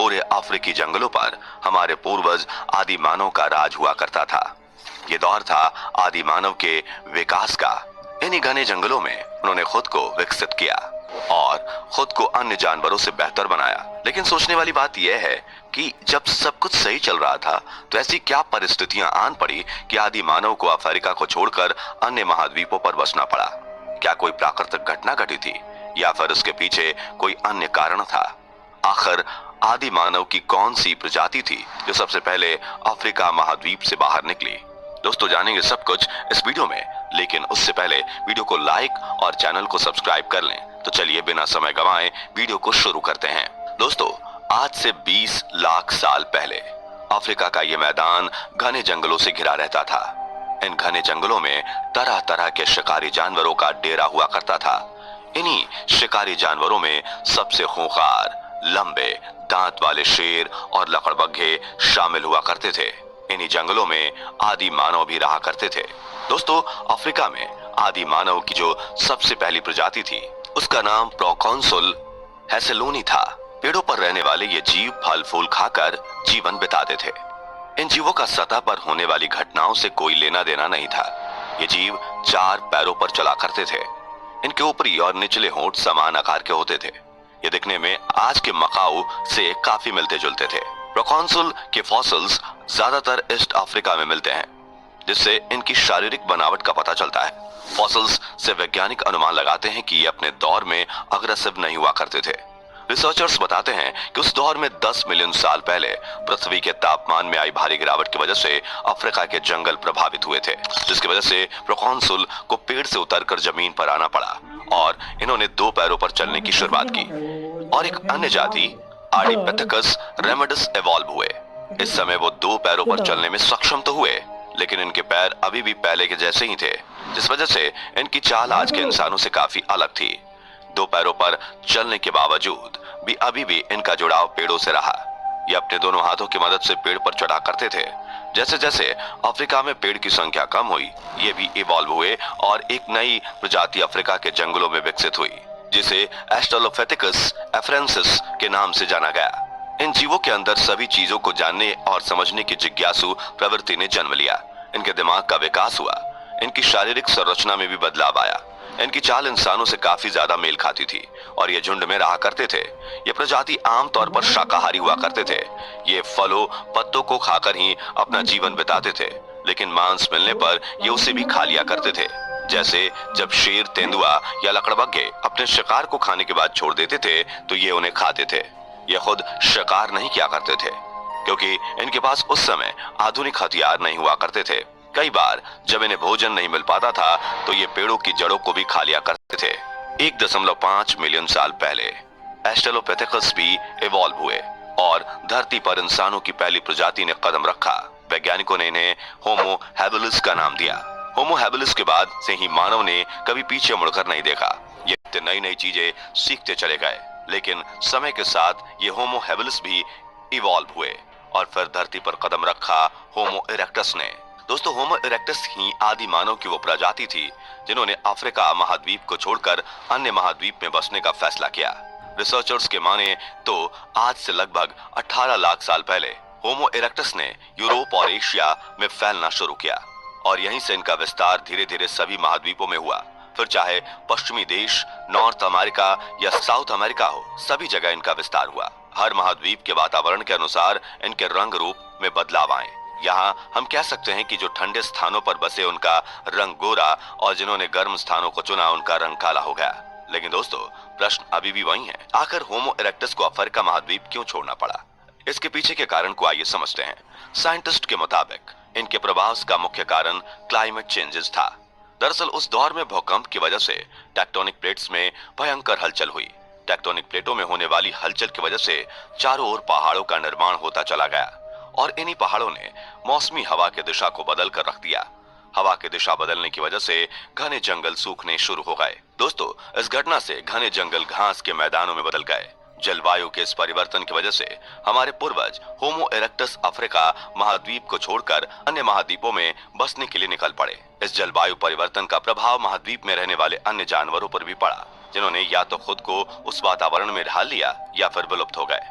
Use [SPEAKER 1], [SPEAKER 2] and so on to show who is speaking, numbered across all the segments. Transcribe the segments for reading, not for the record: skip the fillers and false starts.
[SPEAKER 1] पूरे अफ्रीकी जंगलों पर हमारे पूर्वज आदि मानव का राज हुआ करता था। ये दौर था आदि मानव के विकास का। इन्हीं घने जंगलों में उन्होंने खुद को विकसित किया और खुद को अन्य जानवरों से बेहतर बनाया। लेकिन सोचने वाली बात यह है कि जब सब कुछ सही चल रहा था तो ऐसी क्या परिस्थितियां आन पड़ी कि आदि मानव को अफ्रीका को छोड़कर अन्य महाद्वीपों पर बसना पड़ा। क्या कोई प्राकृतिक घटना घटी थी या फिर उसके पीछे कोई अन्य कारण था? आखिर आदि मानव की कौन सी प्रजाति थी जो सबसे पहले अफ्रीका महाद्वीप से बाहर निकली? दोस्तों, जानेंगे सब कुछ इस वीडियो में, लेकिन उससे पहले वीडियो को लाइक और चैनल को सब्सक्राइब कर लें। तो चलिए बिना समय गंवाए वीडियो को शुरू करते हैं। दोस्तों, आज से 20 लाख साल पहले अफ्रीका का यह मैदान घने जंगलों से घिरा रहता था। इन घने जंगलों में तरह तरह के शिकारी जानवरों का डेरा हुआ करता था। इन्हीं शिकारी जानवरों में सबसे खूंखार, लंबे दांत वाले शेर और लकड़बग्घे शामिल हुआ करते थे। इन्हीं जंगलों में आदि मानव भी रहा करते थे। दोस्तों, अफ्रीका में आदि मानव की जो सबसे पहली प्रजाति थी उसका नाम प्रोकॉन्सुल हेसेलोनी था। पेड़ों पर रहने वाले ये जीव फल फूल खाकर जीवन बिताते थे। इन जीवों का सतह पर होने वाली घटनाओं से कोई लेना देना नहीं था। ये जीव 4 पैरों पर चला करते थे। इनके ऊपरी और निचले होंठ समान आकार के होते थे। ये दिखने में आज के मकाऊ से काफी मिलते जुलते थे। प्रोकॉन्सुल के फॉसिल्स ज्यादातर ईस्ट अफ्रीका में मिलते हैं, जिससे इनकी शारीरिक बनावट का पता चलता है। फॉसिल्स से वैज्ञानिक अनुमान लगाते हैं कि ये अपने दौर में अग्रेसिव नहीं हुआ करते थे। रिसर्चर्स बताते हैं कि उस दौर में 10 मिलियन साल पहले पृथ्वी के तापमान में आई भारी गिरावट की वजह से अफ्रीका के जंगल प्रभावित हुए थे, जिसकी वजह से प्रोकॉन्सुल को पेड़ से उतरकर जमीन पर आना पड़ा और इन्होंने 2 पैरों पर चलने की शुरुआत की। और एक अन्य जाति आर्डिपिथेकस रेमेडिस इवॉल्व हुए। इस समय वो 2 पैरों पर चलने में सक्षम तो हुए, लेकिन इनके पैर अभी भी पहले के जैसे ही थे, जिस वजह से इनकी चाल आज के इंसानों से काफी अलग थी। 2 पैरों पर चलने के बावजूद भी अभी भी इनका जुड़ाव पेड़ों से रहा। ये अपने दोनों हाथों की मदद से पेड़ पर चढ़ा करते थे। जैसे जैसे अफ्रीका में पेड़ की संख्या कम हुई, ये भी इवॉल्व हुए और एक नई प्रजाति अफ्रीका के जंगलों में विकसित हुई, जिसे ऑस्ट्रेलोपिथेकस एफ्रेंसिस के नाम से जाना गया। इन जीवों के अंदर सभी चीजों को जानने और समझने की जिज्ञासु प्रवृत्ति ने जन्म लिया। इनके दिमाग का विकास हुआ। इनकी शारीरिक संरचना में भी बदलाव आया। इनकी चाल इंसानों से काफी ज्यादा मेल खाती थी और ये झुंड में रहा करते थे। ये प्रजाति आमतौर पर शाकाहारी हुआ करते थे। ये फलों पत्तों को खाकर ही अपना जीवन बिताते थे, लेकिन मांस मिलने पर ये उसे भी खा लिया करते थे। जैसे जब शेर, तेंदुआ या लकड़बग्घे अपने शिकार को खाने के बाद छोड़ देते थे तो ये उन्हें खाते थे। ये खुद शिकार नहीं किया करते थे, क्योंकि इनके पास उस समय आधुनिक हथियार नहीं हुआ करते थे। कई बार जब इन्हें भोजन नहीं मिल पाता था तो ये पेड़ों की जड़ों को भी खा लिया करते थे। 1.5 मिलियन साल पहले ऑस्ट्रेलोपिथेकस भी इवॉल्व हुए और धरती पर इंसानों की पहली प्रजाति ने कदम रखा। वैज्ञानिकों ने इन्हें होमो हैबिलिस का नाम दिया। होमो हैबिलिस के बाद से ही मानव ने कभी पीछे मुड़कर नहीं देखा। ये नई नई चीजें सीखते चले गए, लेकिन समय के साथ ये होमो हैबिलिस भी इवॉल्व हुए और फिर धरती पर कदम रखा होमो इरेक्टस ने। दोस्तों, होमो इरेक्टस ही आदि मानव की वो प्रजाति थी जिन्होंने अफ्रीका महाद्वीप को छोड़कर अन्य महाद्वीप में बसने का फैसला किया। रिसर्चर्स के माने तो आज से लगभग 18 लाख साल पहले होमो इरेक्टस ने यूरोप और एशिया में फैलना शुरू किया और यहीं से इनका विस्तार धीरे धीरे सभी महाद्वीपों में हुआ। फिर चाहे पश्चिमी देश, नॉर्थ अमेरिका या साउथ अमेरिका हो, सभी जगह इनका विस्तार हुआ। हर महाद्वीप के वातावरण के अनुसार इनके रंग रूप में बदलाव आए। यहाँ हम कह सकते हैं कि जो ठंडे स्थानों पर बसे उनका रंग गोरा और जिन्होंने गर्म स्थानों को चुना उनका रंग काला हो गया। लेकिन दोस्तों, प्रश्न अभी भी वही है, आखिर होमो इरेक्टस को अफ्रीका महाद्वीप क्यों छोड़ना पड़ा? इसके पीछे के कारण को आइए समझते हैं। साइंटिस्ट के मुताबिक इनके प्रभाव का मुख्य कारण क्लाइमेट चेंजेस था। दरअसल उस दौर में भूकंप की वजह से टेक्टोनिक प्लेट्स में भयंकर हलचल हुई। टेक्टोनिक प्लेटों में होने वाली हलचल की वजह से चारों ओर पहाड़ों का निर्माण होता चला गया और इन्हीं पहाड़ों ने मौसमी हवा की दिशा को बदल कर रख दिया। हवा की दिशा बदलने की वजह से घने जंगल सूखने शुरू हो गए। दोस्तों, इस घटना से घने जंगल घास के मैदानों में बदल गए। जलवायु के इस परिवर्तन की वजह से हमारे पूर्वज होमो इरेक्टस अफ्रीका महाद्वीप को छोड़कर अन्य महाद्वीपों में बसने के लिए निकल पड़े। इस जलवायु परिवर्तन का प्रभाव महाद्वीप में रहने वाले अन्य जानवरों पर भी पड़ा, जिन्होंने या तो खुद को उस वातावरण में ढाल लिया या फिर विलुप्त हो गए।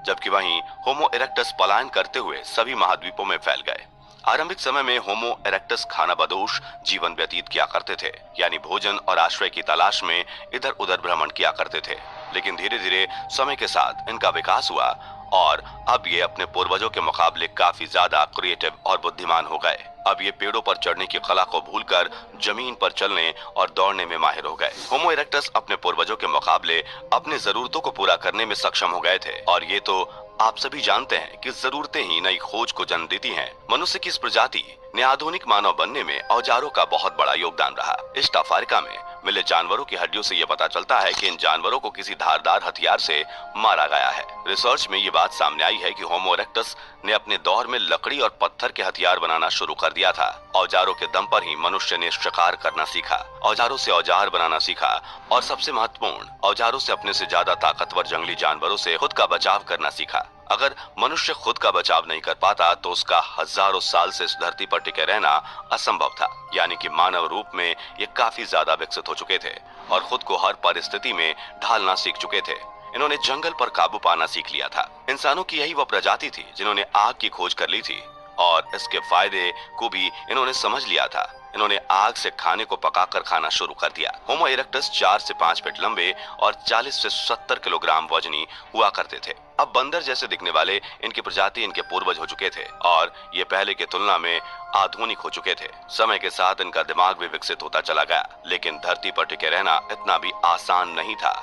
[SPEAKER 1] जबकि वहीं होमो इरेक्टस पलायन करते हुए सभी महाद्वीपों में फैल गए। आरंभिक समय में होमो इरेक्टस खानाबदोश जीवन व्यतीत किया करते थे, यानी भोजन और आश्रय की तलाश में इधर उधर भ्रमण किया करते थे। लेकिन धीरे धीरे समय के साथ इनका विकास हुआ और अब ये अपने पूर्वजों के मुकाबले काफी ज्यादा क्रिएटिव और बुद्धिमान हो गए। अब ये पेड़ों पर चढ़ने की कला को भूलकर जमीन पर चलने और दौड़ने में माहिर हो गए। होमो इरेक्टस अपने पूर्वजों के मुकाबले अपनी जरूरतों को पूरा करने में सक्षम हो गए थे, और ये तो आप सभी जानते हैं कि जरूरतें ही नई खोज को जन्म देती हैं। मनुष्य की इस प्रजाति ने आधुनिक मानव बनने में औजारों का बहुत बड़ा योगदान रहा। इस अफ्रीका में मिले जानवरों की हड्डियों से यह पता चलता है कि इन जानवरों को किसी धारदार हथियार से मारा गया है। रिसर्च में ये बात सामने आई है कि होमो इरेक्टस ने अपने दौर में लकड़ी और पत्थर के हथियार बनाना शुरू कर दिया था। औजारों के दम पर ही मनुष्य ने शिकार करना सीखा, औजारों से औजार बनाना सीखा, और सबसे महत्वपूर्ण, औजारों से अपने से ज्यादा ताकतवर जंगली जानवरों से खुद का बचाव करना सीखा। अगर मनुष्य खुद का बचाव नहीं कर पाता तो उसका हजारों साल से इस धरती पर टिके रहना असंभव था। यानी कि मानव रूप में ये काफी ज्यादा विकसित हो चुके थे और खुद को हर परिस्थिति में ढालना सीख चुके थे। इन्होंने जंगल पर काबू पाना सीख लिया था। इंसानों की यही वह प्रजाति थी जिन्होंने आग की खोज कर ली थी और इसके फायदे को भी इन्होंने समझ लिया था। इन्होंने आग से खाने को पकाकर खाना शुरू कर दिया। होमो इरेक्टस 4 से 5 फीट लंबे और 40 से 70 किलोग्राम वजनी हुआ करते थे। अब बंदर जैसे दिखने वाले इनकी प्रजाति इनके पूर्वज हो चुके थे और ये पहले की तुलना में आधुनिक हो चुके थे। समय के साथ इनका दिमाग भी विकसित होता चला गया, लेकिन धरती पर टिके रहना इतना भी आसान नहीं था।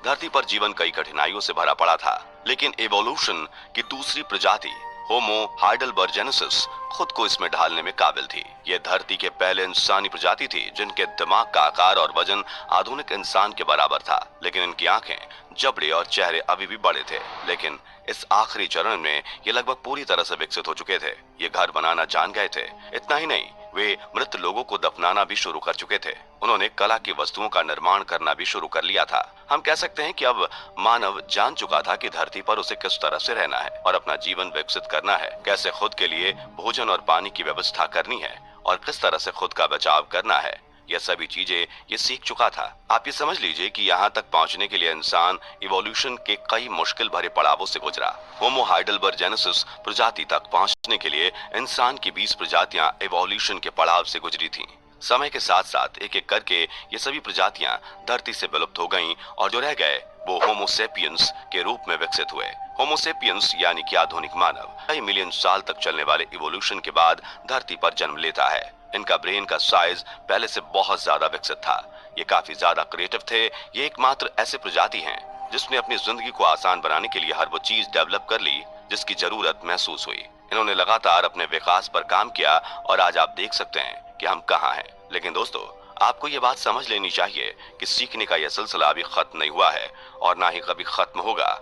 [SPEAKER 1] धरती पर जीवन कई कठिनाइयों से भरा पड़ा था, लेकिन एवोल्यूशन की दूसरी प्रजाति होमो हाइडेलबर्जेनेसिस खुद को इसमें ढालने में काबिल थी। यह धरती के पहले इंसानी प्रजाति थी जिनके दिमाग का आकार और वजन आधुनिक इंसान के बराबर था, लेकिन इनकी आंखें, जबड़े और चेहरे अभी भी बड़े थे। लेकिन इस आखिरी चरण में ये लगभग पूरी तरह से विकसित हो चुके थे। ये घर बनाना जान गए थे। इतना ही नहीं, वे मृत लोगों को दफनाना भी शुरू कर चुके थे। उन्होंने कला की वस्तुओं का निर्माण करना भी शुरू कर लिया था। हम कह सकते हैं कि अब मानव जान चुका था कि धरती पर उसे किस तरह से रहना है और अपना जीवन विकसित करना है, कैसे खुद के लिए भोजन और पानी की व्यवस्था करनी है और किस तरह से खुद का बचाव करना है। यह सभी चीजें ये सीख चुका था। आप ये समझ लीजिए कि यहाँ तक पहुँचने के लिए इंसान इवोल्यूशन के कई मुश्किल भरे पड़ावों से गुजरा। होमो हाइडेलबर्जेनेसिस प्रजाति तक पहुँचने के लिए इंसान की 20 प्रजातियां इवोल्यूशन के पड़ाव से गुजरी थीं। समय के साथ साथ एक एक करके ये सभी प्रजातियां धरती से विलुप्त हो गईं और जो रह गए वो होमो सेपियंस के रूप में विकसित हुए। होमो सेपियंस यानी कि आधुनिक मानव कई मिलियन साल तक चलने वाले इवोल्यूशन के बाद धरती पर जन्म लेता है। इनका ब्रेन का साइज पहले से बहुत ज्यादा विकसित था। ये काफी ज्यादा क्रिएटिव थे। ये एकमात्र ऐसे प्रजाति हैं जिसने अपनी जिंदगी को आसान बनाने के लिए हर वो चीज डेवलप कर ली जिसकी जरूरत महसूस हुई। इन्होंने लगातार अपने विकास पर काम किया और आज आप देख सकते हैं कि हम कहाँ हैं। लेकिन दोस्तों, आपको ये बात समझ लेनी चाहिए कि सीखने का यह सिलसिला अभी खत्म नहीं हुआ है और ना ही कभी खत्म होगा।